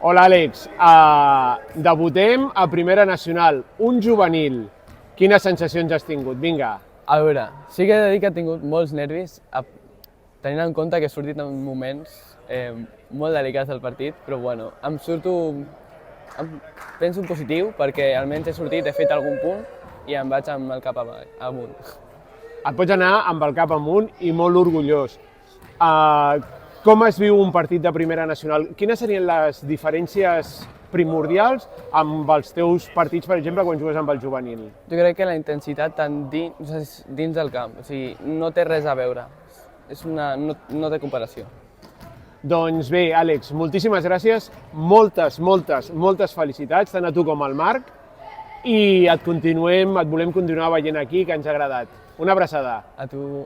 Hola, Àlex. Debutem a Primera Nacional, un juvenil. Quines sensacions has tingut? Vinga. A veure, sí que he de dir que he tingut molts nervis, tenint en compte que he sortit en moments molt delicats del partit, però bueno, penso en positiu perquè almenys he sortit, he fet algun punt i em vaig amb el cap amunt. Et pots anar amb el cap amunt i molt orgullós. Com es viu un partit de Primera Nacional? Quines serien les diferències primordials amb els teus partits, per exemple, quan jugues amb el juvenil? Jo crec que la intensitat dins del camp, o sigui, no té res a veure, no té comparació. Doncs bé, Àlex, moltíssimes gràcies, moltes felicitats, tant a tu com al Marc, i et volem continuar veient aquí, que ens ha agradat. Una abraçada. A tu...